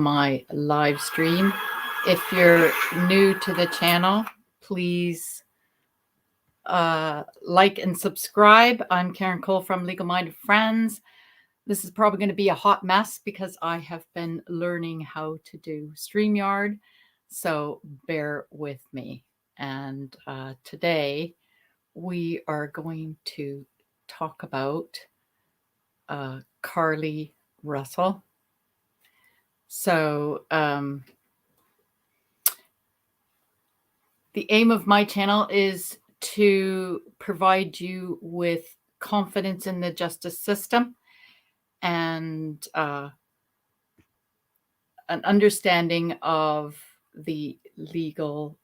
my live stream. If you're new to the channel, please like and subscribe. I'm Karen Cole from Legal Minded Friends. This is probably going to be a hot mess because I have been learning how to do StreamYard, so bear with me. And today we are going to talk about Carlee Russell. So the aim of my channel is to provide you with confidence in the justice system and an understanding of the legal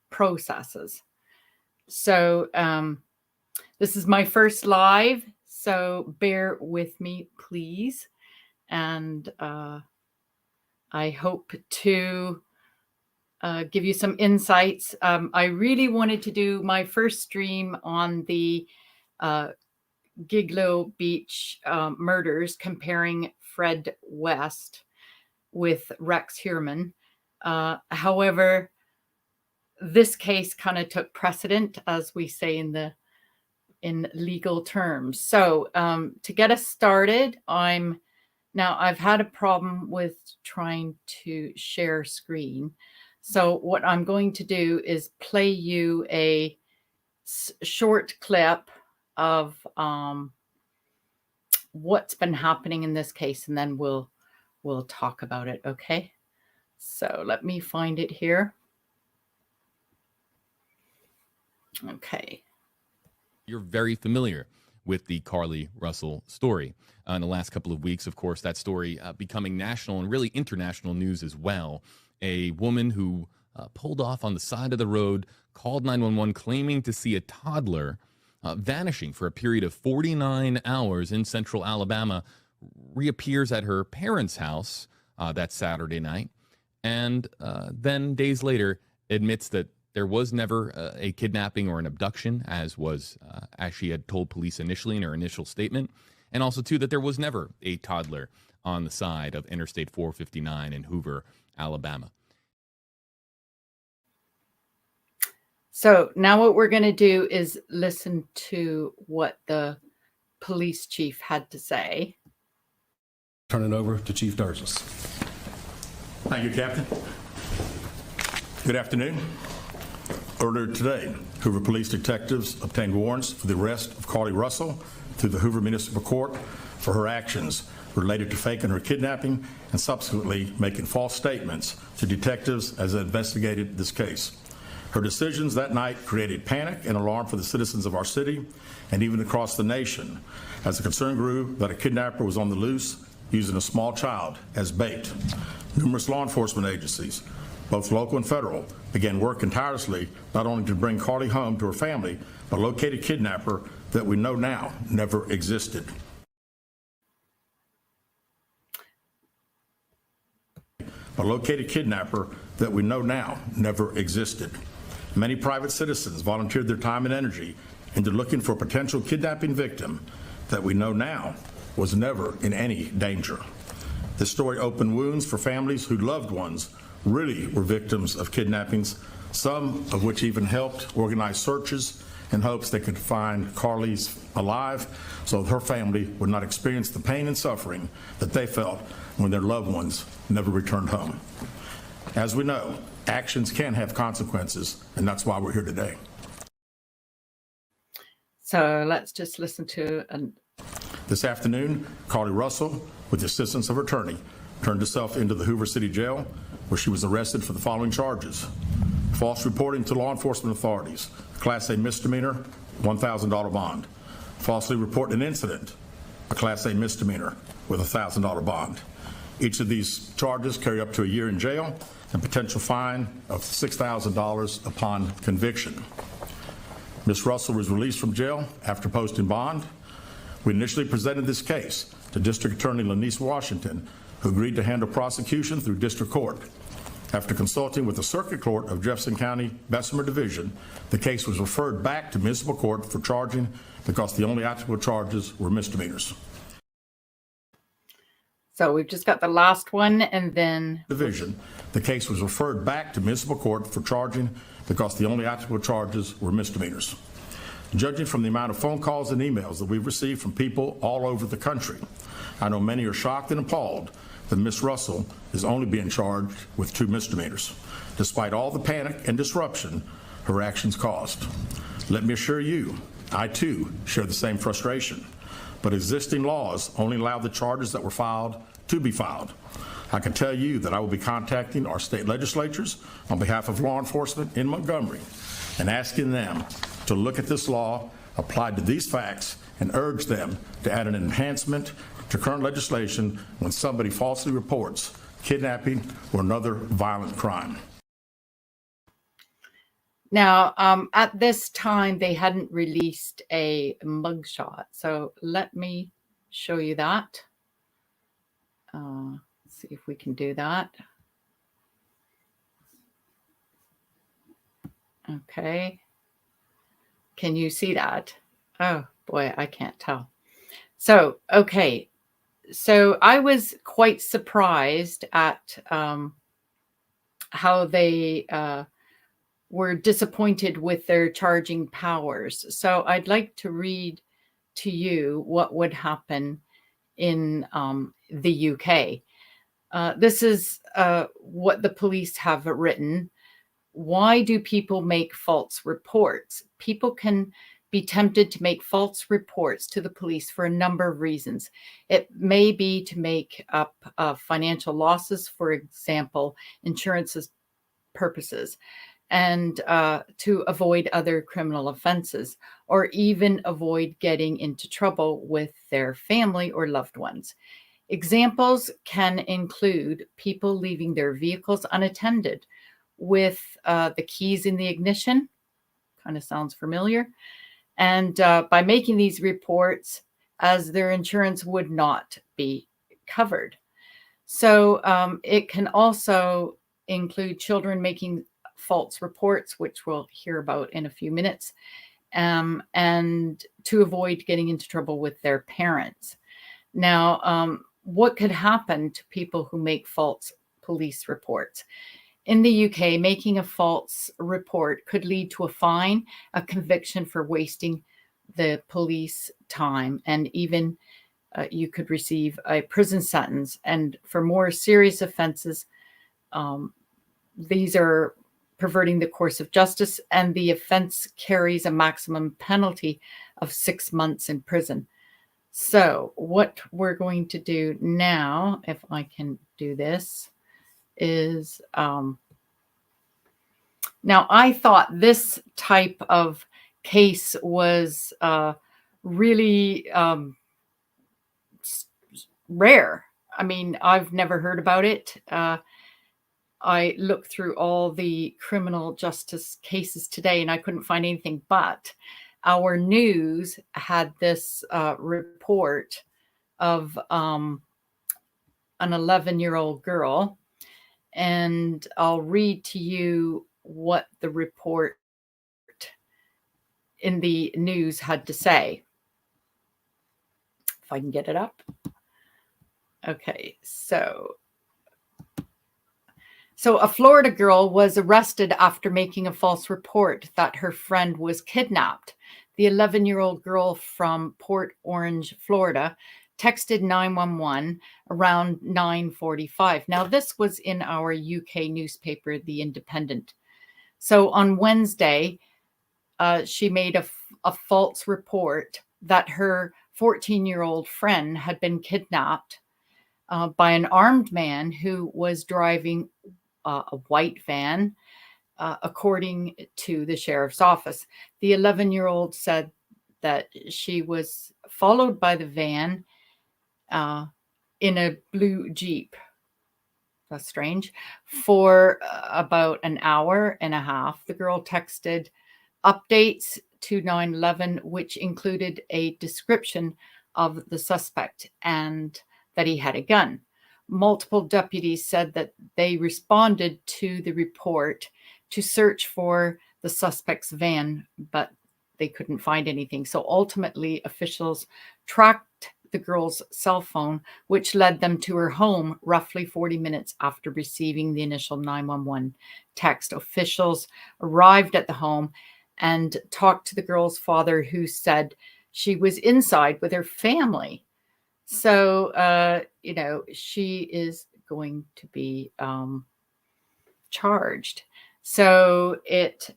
processes. So this is my first live, so bear with me, please. And I hope to give you some insights. I really wanted to do my first stream on the Gigolo Beach murders, comparing Fred West with Rex Heuermann. However, this case kind of took precedent, as we say in legal terms. So to get us started, I've had a problem with trying to share screen. So what I'm going to do is play you a short clip of what's been happening in this case, and then we'll talk about it, okay? So let me find it here. Okay. You're very familiar with the Carlee Russell story. In the last couple of weeks, of course, that story becoming national and really international news as well. A woman who pulled off on the side of the road, called 911 claiming to see a toddler vanishing for a period of 49 hours in central Alabama, reappears at her parents' house that Saturday night, and then days later admits that there was never a kidnapping or an abduction, as she had told police initially in her initial statement, and also, too, that there was never a toddler on the side of Interstate 459 in Hoover, Alabama. So now what we're going to do is listen to what the police chief had to say. Turn it over to Chief Durgis. Thank you, Captain. Good afternoon. Earlier today, Hoover police detectives obtained warrants for the arrest of Carlee Russell through the Hoover Municipal Court for her actions related to faking her kidnapping and subsequently making false statements to detectives as they investigated this case. Her decisions that night created panic and alarm for the citizens of our city and even across the nation as the concern grew that a kidnapper was on the loose using a small child as bait. Numerous law enforcement agencies, both local and federal, began working tirelessly not only to bring Carlee home to her family, but locate a kidnapper that we know now never existed. Many private citizens volunteered their time and energy into looking for a potential kidnapping victim that we know now was never in any danger. This story opened wounds for families whose loved ones really were victims of kidnappings, some of which even helped organize searches in hopes they could find Carlee's alive so her family would not experience the pain and suffering that they felt when their loved ones never returned home. As we know, actions can have consequences, and that's why we're here today. So let's just listen to This afternoon, Carlee Russell, with the assistance of her attorney, turned herself into the Hoover City Jail, where she was arrested for the following charges: false reporting to law enforcement authorities, Class A misdemeanor, $1,000 bond; falsely reporting an incident, a Class A misdemeanor with a $1,000 bond. Each of these charges carry up to a year in jail and potential fine of $6,000 upon conviction. Ms. Russell was released from jail after posting bond. We initially presented this case to District Attorney Lanice Washington, who agreed to handle prosecution through district court. After consulting with the Circuit Court of Jefferson County Bessemer Division, the case was referred back to municipal court for charging because the only applicable charges were misdemeanors. So we've just got the last one, and then Division, the case was referred back to municipal court for charging because the only applicable charges were misdemeanors. Judging from the amount of phone calls and emails that we've received from people all over the country, I know many are shocked and appalled that Ms. Russell is only being charged with 2 misdemeanors, despite all the panic and disruption her actions caused. Let me assure you, I too share the same frustration, but existing laws only allow the charges that were filed to be filed. I can tell you that I will be contacting our state legislatures on behalf of law enforcement in Montgomery and asking them to look at this law applied to these facts and urge them to add an enhancement to current legislation when somebody falsely reports kidnapping or another violent crime. now, at this time, they hadn't released a mugshot. So let me show you that. Let's see if we can do that. Okay. Can you see that? Oh boy, I can't tell. So, okay. So I was quite surprised at how they were disappointed with their charging powers. So I'd like to read to you what would happen in the UK. This is what the police have written. Why do people make false reports? People can be tempted to make false reports to the police for a number of reasons. It may be to make up financial losses, for example, insurance purposes, and to avoid other criminal offenses, or even avoid getting into trouble with their family or loved ones. Examples can include people leaving their vehicles unattended with the keys in the ignition. Kind of sounds familiar. And by making these reports, as their insurance would not be covered. So it can also include children making false reports, which we'll hear about in a few minutes, and to avoid getting into trouble with their parents. Now, what could happen to people who make false police reports? In the UK, making a false report could lead to a fine, a conviction for wasting the police time, and even you could receive a prison sentence. And for more serious offenses, these are perverting the course of justice, and the offense carries a maximum penalty of 6 months in prison. So what we're going to do now, if I can do this, is now I thought this type of case was really rare. I mean, I've never heard about it. I looked through all the criminal justice cases today and I couldn't find anything, but our news had this report of an 11-year-old girl. And I'll read to you what the report in the news had to say. If I can get it up. Okay, so a Florida girl was arrested after making a false report that her friend was kidnapped. The 11-year-old girl from Port Orange, Florida, texted 911 around 9:45. Now, this was in our UK newspaper, The Independent. So on Wednesday, she made a false report that her 14-year-old friend had been kidnapped by an armed man who was driving a white van, according to the sheriff's office. The 11-year-old said that she was followed by the van in a blue Jeep. That's strange. For about an hour and a half, the girl texted updates to 911, which included a description of the suspect and that he had a gun. Multiple deputies said that they responded to the report to search for the suspect's van, but they couldn't find anything. So ultimately, officials tracked the girl's cell phone, which led them to her home roughly 40 minutes after receiving the initial 911 text. Officials arrived at the home and talked to the girl's father, who said she was inside with her family. So, she is going to be charged. So it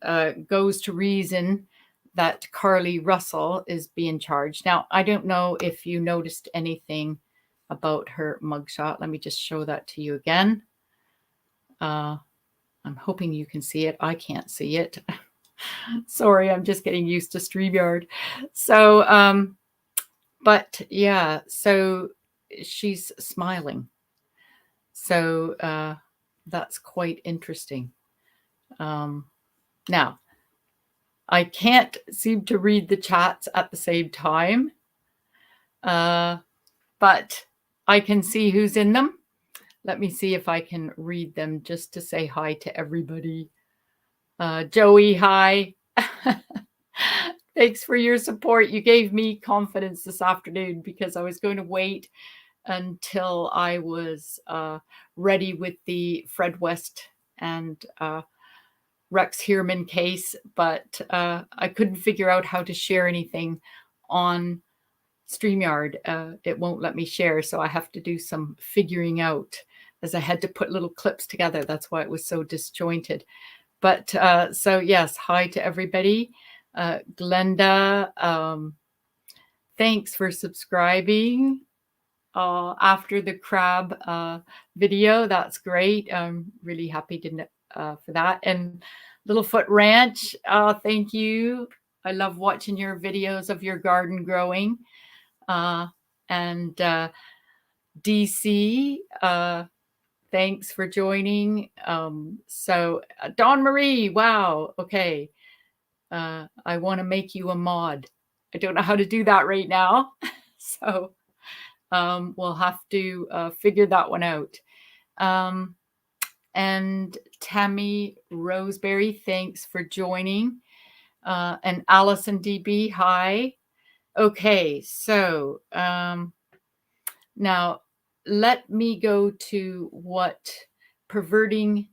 goes to reason that Carlee Russell is being charged. Now, I don't know if you noticed anything about her mugshot. Let me just show that to you again. I'm hoping you can see it. I can't see it. Sorry, I'm just getting used to StreamYard. So, but yeah, so she's smiling. So that's quite interesting. Now, I can't seem to read the chats at the same time, but I can see who's in them. Let me see if I can read them just to say hi to everybody. Joey, hi. Thanks for your support. You gave me confidence this afternoon because I was going to wait until I was ready with the Fred West and Rex Heerman case, but I couldn't figure out how to share anything on StreamYard. It won't let me share, so I have to do some figuring out, as I had to put little clips together. That's why it was so disjointed. But so yes, hi to everybody. Glenda, thanks for subscribing after the crab video. That's great. I'm really happy for that. And Littlefoot Ranch, thank you. I love watching your videos of your garden growing. And DC, thanks for joining. So Dawn Marie, wow. Okay. I want to make you a mod. I don't know how to do that right now. So we'll have to figure that one out. And Tammy Roseberry, thanks for joining. And Allison DB, hi. Okay, so now let me go to what perverting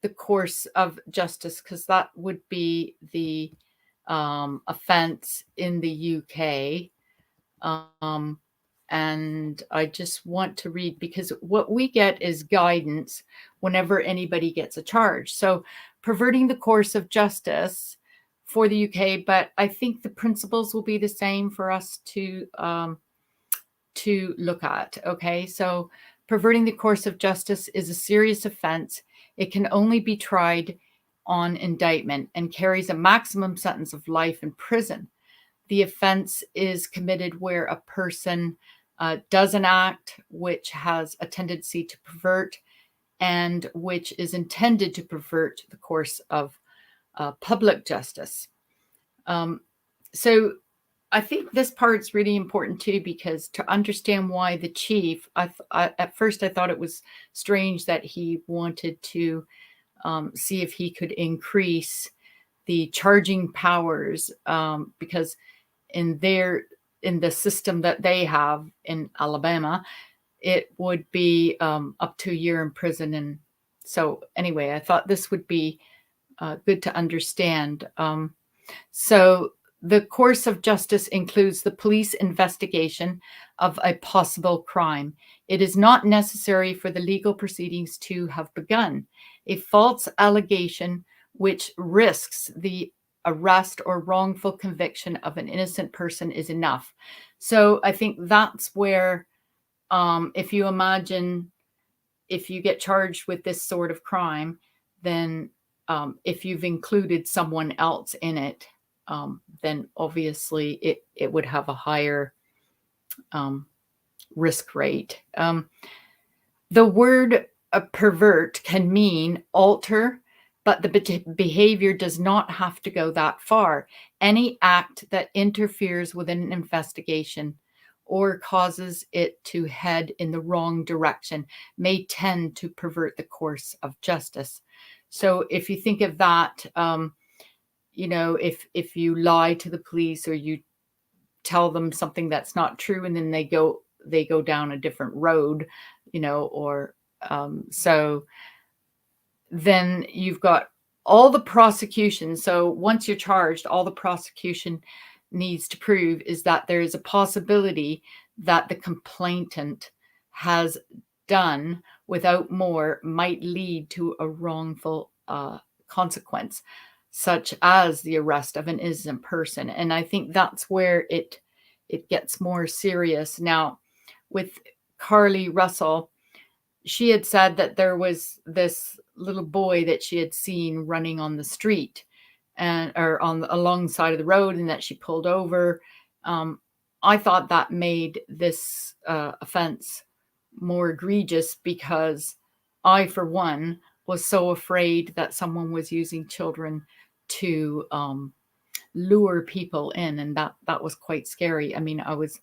the course of justice, because that would be the offense in the UK. And I just want to read, because what we get is guidance whenever anybody gets a charge. So perverting the course of justice for the UK, but I think the principles will be the same for us to look at. Okay, so perverting the course of justice is a serious offense. It can only be tried on indictment and carries a maximum sentence of life in prison. The offense is committed where a person does an act which has a tendency to pervert and which is intended to pervert the course of public justice. So I think this part's really important too, because to understand why the chief, at first I thought it was strange that he wanted to see if he could increase the charging powers, because in the system that they have in Alabama, it would be up to a year in prison. And so anyway, I thought this would be good to understand. So the course of justice includes the police investigation of a possible crime. It is not necessary for the legal proceedings to have begun. A false allegation which risks the arrest or wrongful conviction of an innocent person is enough. So I think that's where, if you imagine, if you get charged with this sort of crime, then if you've included someone else in it, then obviously it would have a higher risk rate. The word pervert can mean alter, but the behavior does not have to go that far. Any act that interferes with an investigation or causes it to head in the wrong direction may tend to pervert the course of justice. So if you think of that, if you lie to the police or you tell them something that's not true, and then they go down a different road, or so then you've got all the prosecution. So once you're charged, all the prosecution needs to prove is that there is a possibility that the complainant has done without more might lead to a wrongful consequence, such as the arrest of an innocent person. And I think that's where it gets more serious. Now, with Carlee Russell, she had said that there was this little boy that she had seen running on the street or alongside of the road, and that she pulled over. I thought that made this offense more egregious, because I, for one, was so afraid that someone was using children to lure people in, and that was quite scary. I mean, I was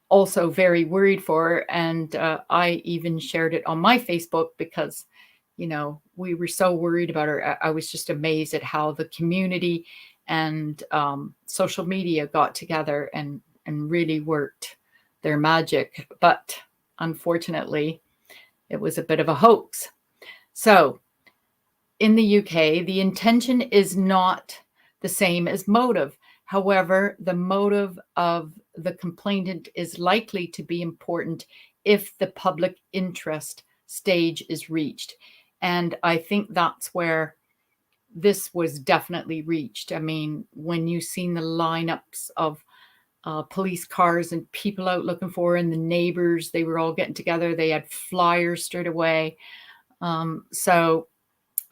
also very worried for her, and I even shared it on my Facebook because, we were so worried about her. I was just amazed at how the community and social media got together and really worked their magic. But unfortunately, it was a bit of a hoax. So in the UK, the intention is not the same as motive. However, the motive of the complainant is likely to be important if the public interest stage is reached. And I think that's where this was definitely reached. I mean, when you've seen the lineups of police cars and people out looking for her, and the neighbors, they were all getting together. They had flyers straight away. So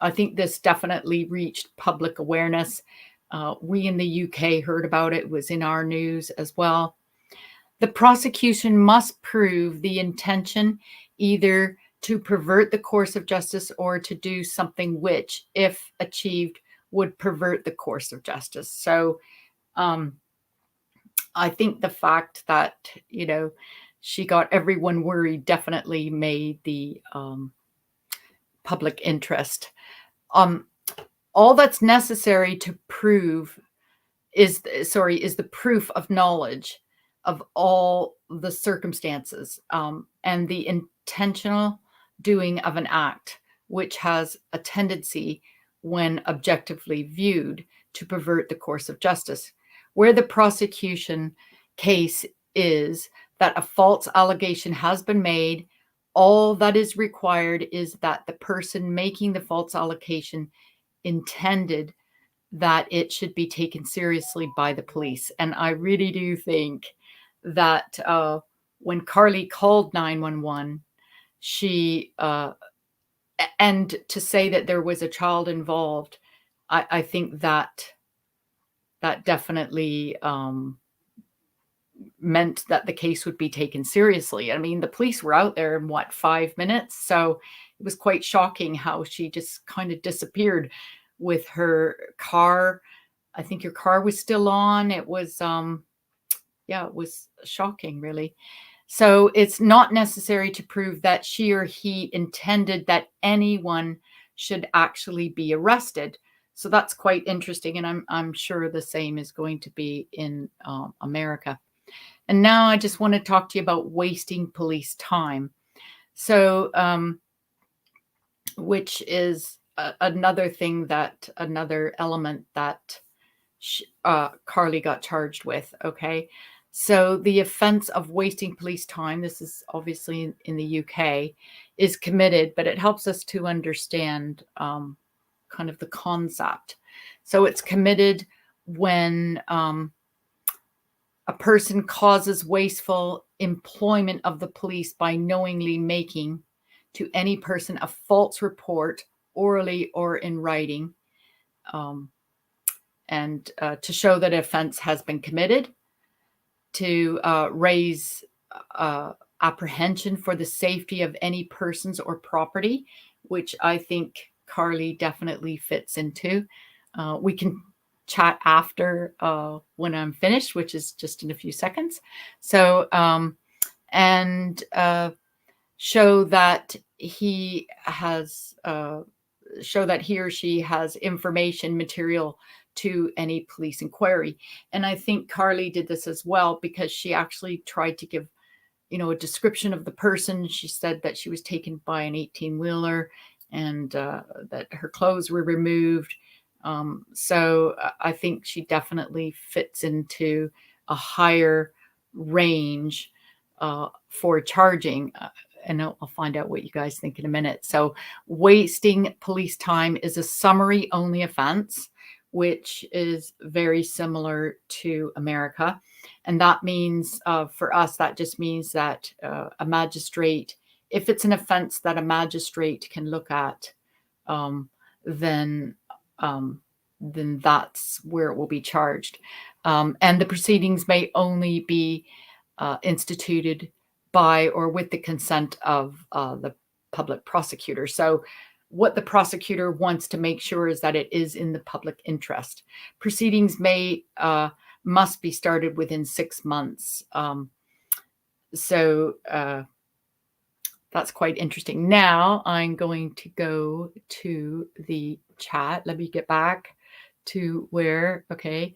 I think this definitely reached public awareness. We in the UK heard about it. It was in our news as well. The prosecution must prove the intention either to pervert the course of justice or to do something which, if achieved, would pervert the course of justice. So I think the fact that, she got everyone worried definitely made the public interest. All that's necessary to prove is the proof of knowledge of all the circumstances and the intentional doing of an act, which has a tendency, when objectively viewed, to pervert the course of justice. Where the prosecution case is that a false allegation has been made, all that is required is that the person making the false allegation intended that it should be taken seriously by the police. And I really do think that when Carlee called 911, she and to say that there was a child involved, I think that definitely meant that the case would be taken seriously. I mean, the police were out there in 5 minutes, so it was quite shocking how she just kind of disappeared with her car. I think your car was still on. It was it was shocking, really. So it's not necessary to prove that she or he intended that anyone should actually be arrested. So that's quite interesting, and I'm sure the same is going to be in America. And now I just want to talk to you about wasting police time. So, which is another element that Carlee got charged with. Okay. So the offense of wasting police time, this is obviously in the UK, is committed, but it helps us to understand kind of the concept. So it's committed when a person causes wasteful employment of the police by knowingly making to any person a false report, orally or in writing, and to show that an offense has been committed, to raise apprehension for the safety of any persons or property, which I think Carlee definitely fits into. We can chat after when I'm finished, which is just in a few seconds. So, and show that he or she has information material to any police inquiry. And I think Carlee did this as well, because she actually tried to give, a description of the person. She said that she was taken by an 18-wheeler and that her clothes were removed. So I think she definitely fits into a higher range for charging. And I'll find out what you guys think in a minute. So wasting police time is a summary only offense, which is very similar to America. And that means for us, that just means that a magistrate, if it's an offense that a magistrate can look at, then that's where it will be charged. And the proceedings may only be instituted by or with the consent of the public prosecutor. So what the prosecutor wants to make sure is that it is in the public interest. Proceedings must be started within 6 months. So that's quite interesting. Now I'm going to go to the chat. Let me get back to where, okay.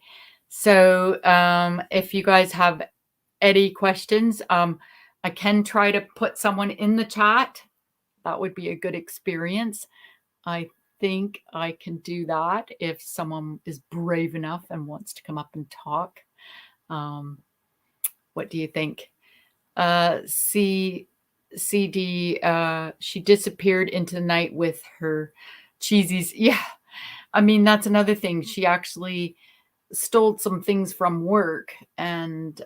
So if you guys have any questions, I can try to put someone in the chat. That would be a good experience. I think I can do that if someone is brave enough and wants to come up and talk. What do you think? CD, she disappeared into the night with her cheesies. Yeah, I mean, that's another thing. She actually stole some things from work and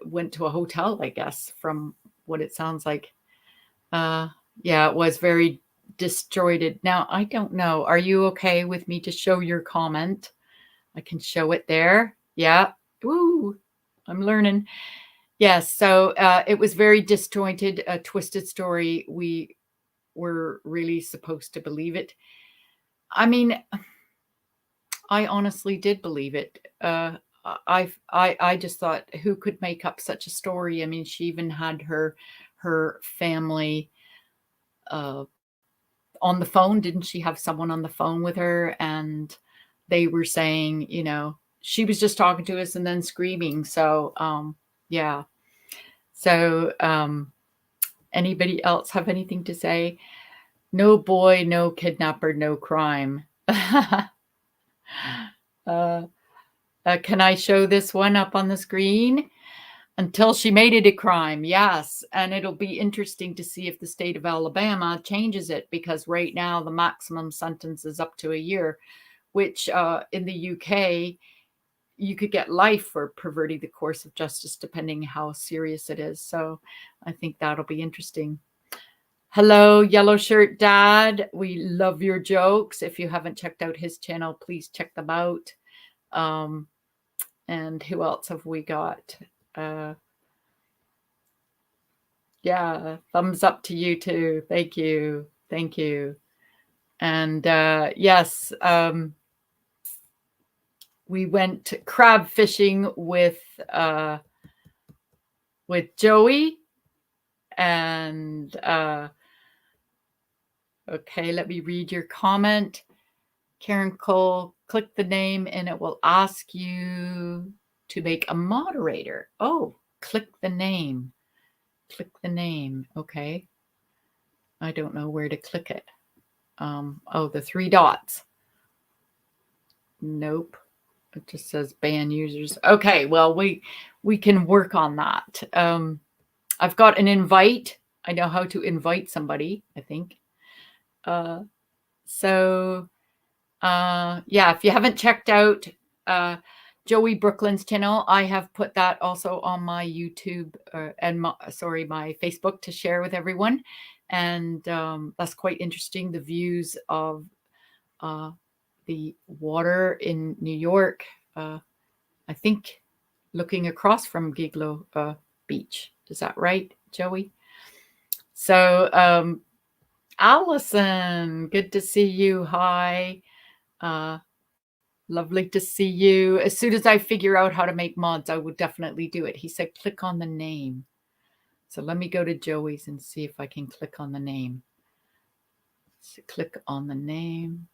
went to a hotel, I guess, from what it sounds like. Yeah, it was very disjointed. Now, I don't know. Are you okay with me to show your comment? I can show it there. Yeah. Woo. I'm learning. Yes. So it was very disjointed, a twisted story. We were really supposed to believe it. I mean, I honestly did believe it. I just thought, who could make up such a story? I mean, she even had her family on the phone. Didn't she have someone on the phone with her? And they were saying, she was just talking to us and then screaming. So, yeah. So, anybody else have anything to say? No boy, no kidnapper, no crime. Can I show this one up on the screen? Until she made it a crime, yes. And it'll be interesting to see if the state of Alabama changes it, because right now the maximum sentence is up to a year, which in the UK, you could get life for perverting the course of justice, depending how serious it is. So I think that'll be interesting. Hello, Yellow Shirt Dad. We love your jokes. If you haven't checked out his channel, please check them out. And who else have we got? Yeah, thumbs up to you too. Thank you. Thank you. And yes, we went crab fishing with Joey. And okay, let me read your comment. Karen Cole, click the name and it will ask you to make a moderator. Oh, click the name. Click the name. Okay. I don't know where to click it. Oh, the 3 dots. Nope. It just says ban users. Okay, well, we can work on that. I've got an invite. I know how to invite somebody, I think. So yeah, if you haven't checked out Joey Brooklyn's channel, I have put that also on my YouTube and my Facebook to share with everyone. And that's quite interesting. The views of the water in New York, I think looking across from Giglo Beach. Is that right, Joey? So Allison, good to see you. Hi. Lovely to see you. As soon as I figure out how to make mods, I will definitely do it. He said, click on the name. So let me go to Joey's and see if I can click on the name. So click on the name.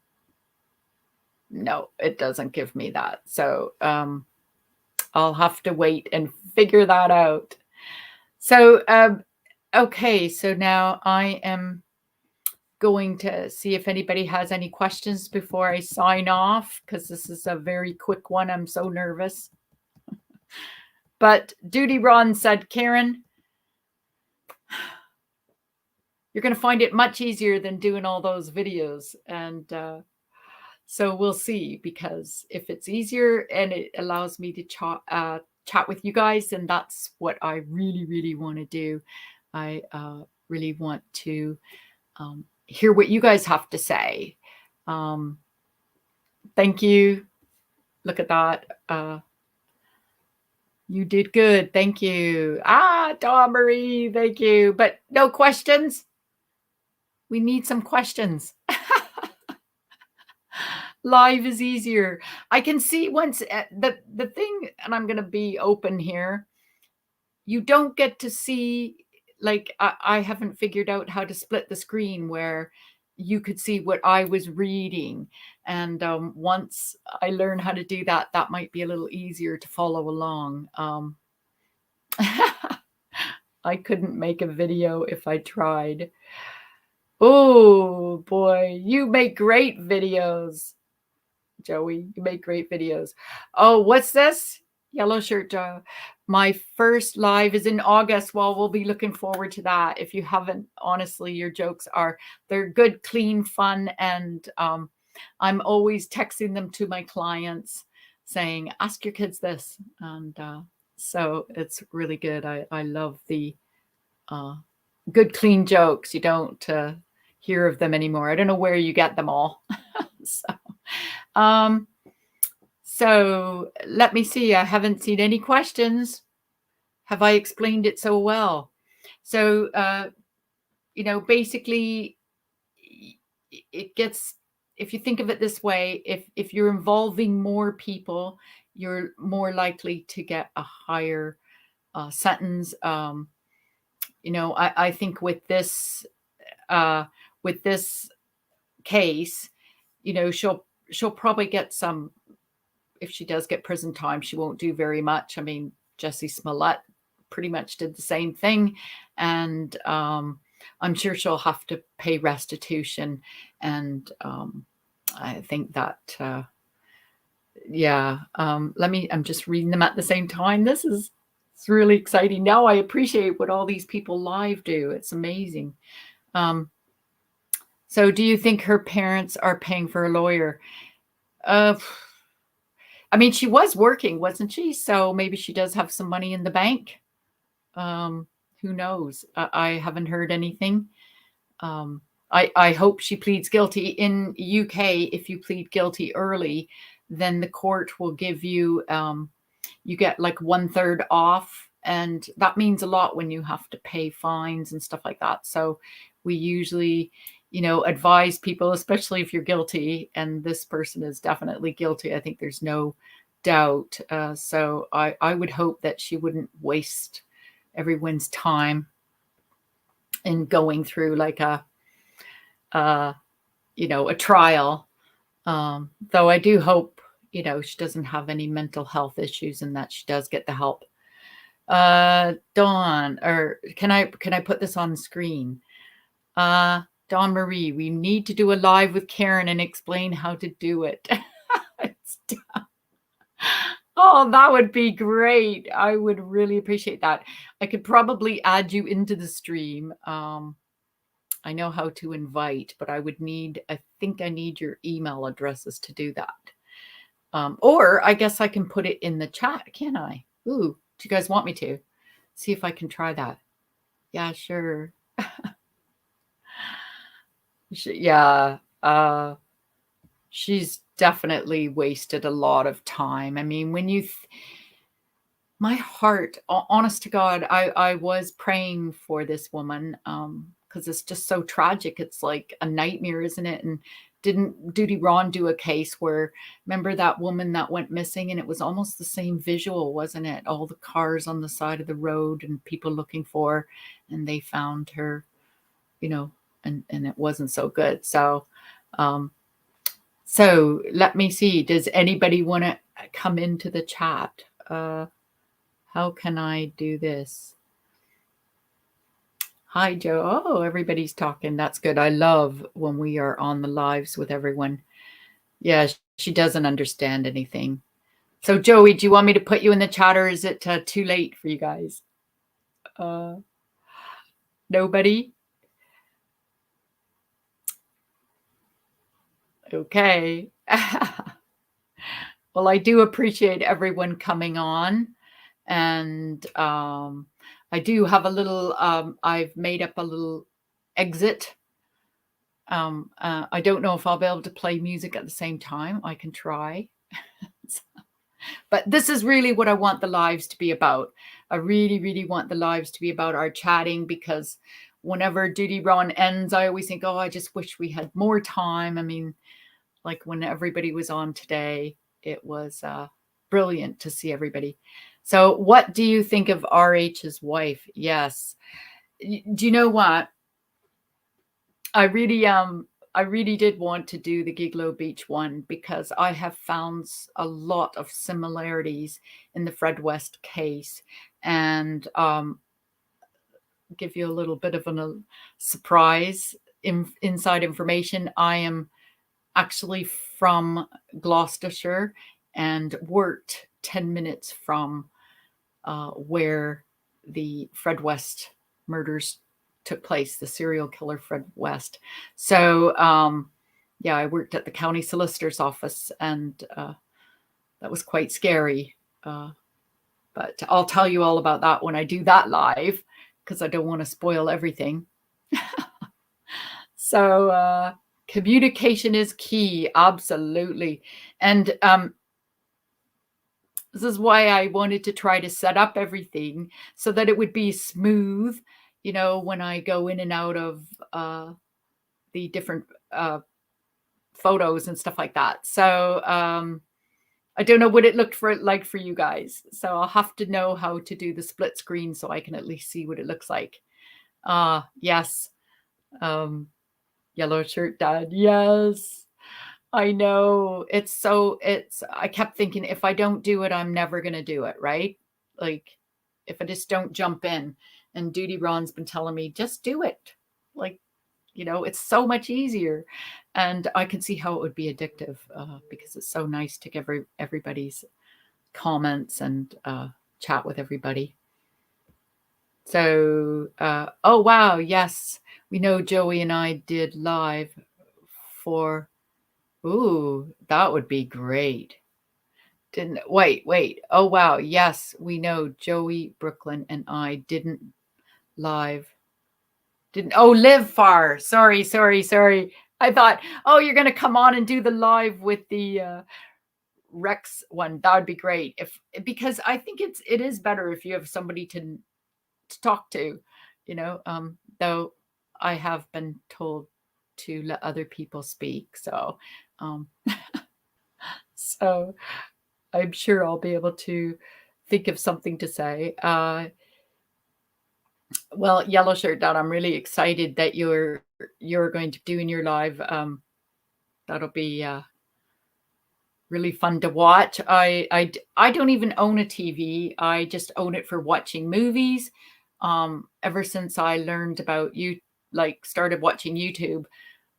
no, it doesn't give me that. So I'll have to wait and figure that out. So, okay, so now I am going to see if anybody has any questions before I sign off, because this is a very quick one. I'm so nervous. But Duty Ron said, Karen, you're going to find it much easier than doing all those videos. And so we'll see, because if it's easier and it allows me to chat with you guys, then that's what I really, really want to do. I really want to hear what you guys have to say. Thank you. Look at that. You did good. Thank you. Dawn Marie, thank you. But no questions? We need some questions. Live is easier. I can see once the thing, and I'm going to be open here. You don't get to see, like, I haven't figured out how to split the screen where you could see what I was reading. And once I learn how to do that, that might be a little easier to follow along. I couldn't make a video if I tried. Oh boy, you make great videos, Joey. You make great videos. Oh, what's this? Yellow shirt. My first live is in August. Well, we'll be looking forward to that. If you haven't, honestly, your jokes they're good, clean, fun. And I'm always texting them to my clients saying, ask your kids this. And so it's really good. I love the good, clean jokes. You don't hear of them anymore. I don't know where you get them all. So let me see. I haven't seen any questions. Have I explained it so well? So, basically it gets, if you think of it this way, if you're involving more people, you're more likely to get a higher sentence. I think with this case, she'll probably get some. If she does get prison time, she won't do very much. I mean, Jussie Smollett pretty much did the same thing, and I'm sure she'll have to pay restitution. And I think that I'm just reading them at the same time. It's really exciting. Now I appreciate what all these people live do. It's amazing. So do you think her parents are paying for a lawyer? I mean, she was working, wasn't she? So maybe she does have some money in the bank. Who knows? I haven't heard anything. I hope she pleads guilty. In UK, if you plead guilty early, then the court will give you, you get like 1/3 off. And that means a lot when you have to pay fines and stuff like that. So we usually, advise people, especially if you're guilty, and this person is definitely guilty. I think there's no doubt. So I would hope that she wouldn't waste everyone's time in going through like a trial. Though I do hope, she doesn't have any mental health issues and that she does get the help. Dawn, or can I put this on the screen? Dawn Marie, we need to do a live with Karen and explain how to do it. Oh, that would be great. I would really appreciate that. I could probably add you into the stream. I know how to invite, but I think I need your email addresses to do that. Or I guess I can put it in the chat, can I? Ooh, do you guys want me to? See if I can try that. Yeah, sure. Yeah, she's definitely wasted a lot of time. I mean, when my heart, honest to God, I was praying for this woman because it's just so tragic. It's like a nightmare, isn't it? And didn't Duty Ron do a case where, remember that woman that went missing, and it was almost the same visual, wasn't it? All the cars on the side of the road and people looking for her, and they found her, and it wasn't so good. So So let me see. Does anybody want to come into the chat? How can I do this? Hi, Joe. Oh, everybody's talking. That's good. I love when we are on the lives with everyone. Yeah, she doesn't understand anything. So, Joey, do you want me to put you in the chat, or is it too late for you guys? Nobody? Okay. Well, I do appreciate everyone coming on. And I do have a little, I've made up a little exit. I don't know if I'll be able to play music at the same time. I can try. But this is really what I want the lives to be about. I really, really want the lives to be about our chatting, because whenever Duty Run ends, I always think, oh, I just wish we had more time. I mean, like when everybody was on today, it was brilliant to see everybody. So what do you think of RH's wife? Yes. Do you know what? I really did want to do the Gigolo Beach one, because I have found a lot of similarities in the Fred West case. And give you a little bit of a surprise inside information. I am actually from Gloucestershire and worked 10 minutes from where the Fred West murders took place, the serial killer Fred West. So, yeah, I worked at the county solicitor's office, and that was quite scary. But I'll tell you all about that when I do that live, because I don't want to spoil everything. So, communication is key. Absolutely. And this is why I wanted to try to set up everything so that it would be smooth, when I go in and out of the different photos and stuff like that. So I don't know what it looked like for you guys. So I'll have to know how to do the split screen so I can at least see what it looks like. Yes. Yellow shirt dad. Yes. I know. I kept thinking, if I don't do it, I'm never going to do it. Right. Like, if I just don't jump in. And Duty Ron's been telling me, just do it. Like, it's so much easier. And I can see how it would be addictive, because it's so nice to give everybody's comments and chat with everybody. So, oh, wow. Yes. We know Joey and I did live for, ooh, that would be great. Wait. Oh, wow. Yes, we know Joey, Brooklyn, and I didn't live. Live far. Sorry. I thought, oh, you're going to come on and do the live with the Rex one. That would be great. Because I think it is better if you have somebody to talk to, though I have been told to let other people speak. So, so I'm sure I'll be able to think of something to say. Well, Yellow Shirt Dad, I'm really excited that you're going to do in your live. That'll be really fun to watch. I don't even own a TV. I just own it for watching movies. Ever since I learned about started watching YouTube,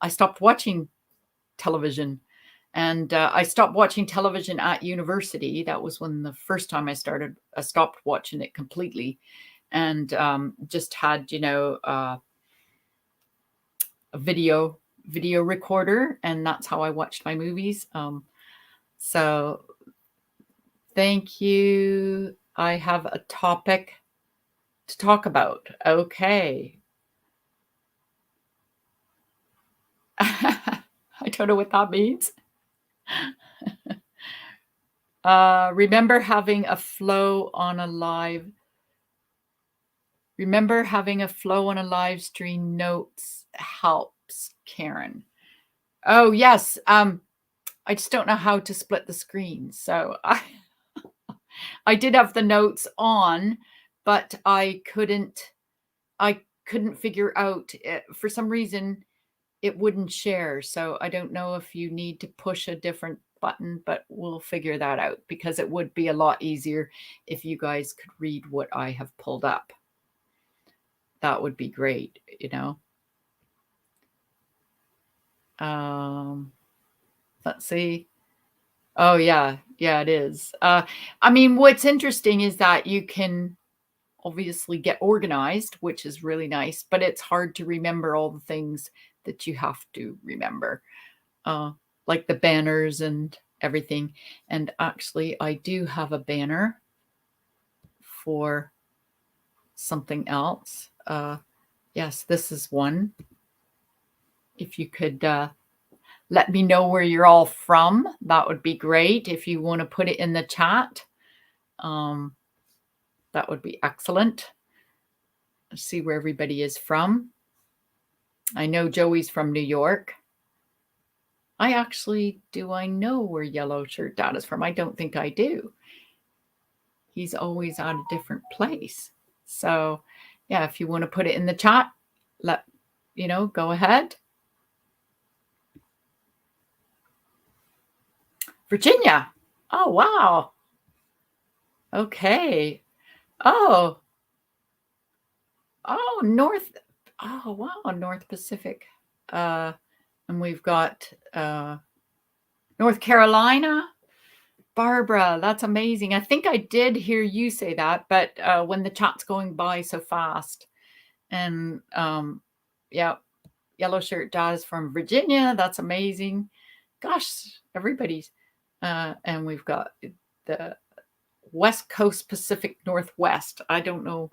I stopped watching television. And I stopped watching television at university. That was when the first time I stopped watching it completely, and just had, a video recorder, and that's how I watched my movies. So thank you. I have a topic to talk about. Okay. I don't know what that means. Remember having a flow on a live stream notes helps, Karen. Oh, yes. I just don't know how to split the screen. So I did have the notes on, but I couldn't figure out, for some reason, it wouldn't share. So I don't know if you need to push a different button, but we'll figure that out, because it would be a lot easier if you guys could read what I have pulled up. That would be great, you know. Let's see. Oh yeah, it is. I mean, what's interesting is that you can obviously get organized, which is really nice, but it's hard to remember all the things that you have to remember, like the banners and everything. And actually, I do have a banner for something else. Yes, this is one. If you could let me know where you're all from, that would be great. If you want to put it in the chat, that would be excellent. Let's see where everybody is from. I know Joey's from New York. Do I know where Yellow Shirt Dad is from? I don't think I do. He's always at a different place. So yeah, if you want to put it in the chat, go ahead. Virginia. Oh, wow. Okay. Oh, North. Oh, wow. North Pacific. And we've got North Carolina. Barbara, that's amazing. I think I did hear you say that, but when the chat's going by so fast. And yeah, Yellow Shirt Dad is from Virginia. That's amazing. Gosh, everybody's. And we've got the West Coast Pacific Northwest. I don't know.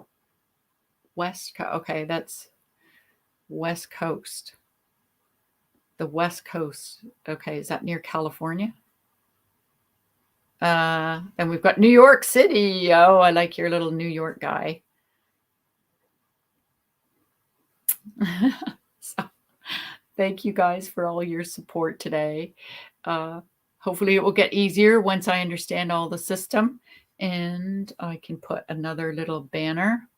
Okay, that's West Coast. The West Coast. Okay, is that near California? And we've got New York City. Oh, I like your little New York guy. So, thank you guys for all your support today. Hopefully it will get easier once I understand all the system, and I can put another little banner.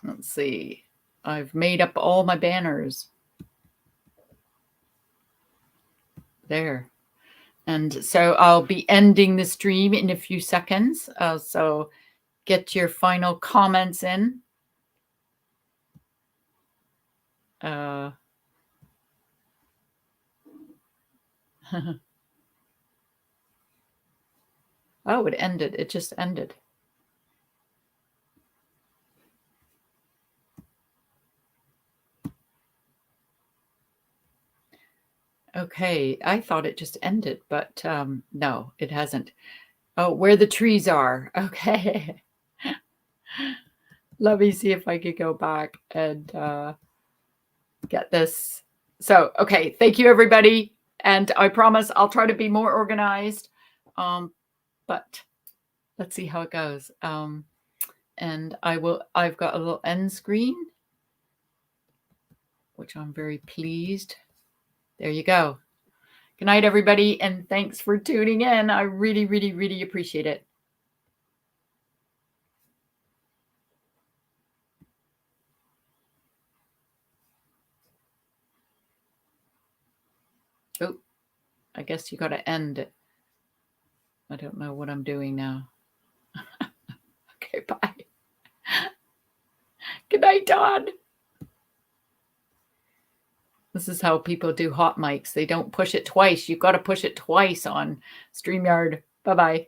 Let's see. I've made up all my banners. There. And so I'll be ending the stream in a few seconds. So get your final comments in. Oh, it ended. It just ended. Okay, I thought it just ended, but no, it hasn't. Oh, where the trees are. Okay. Let me see if I could go back and get this. So, okay, thank you, everybody. And I promise I'll try to be more organized. But let's see how it goes. And I've got a little end screen, which I'm very pleased. There you go. Good night, everybody. And thanks for tuning in. I really, really, really appreciate it. Oh, I guess you got to end it. I don't know what I'm doing now. Okay, bye. Good night, Don. This is how people do hot mics. They don't push it twice. You've got to push it twice on StreamYard. Bye-bye.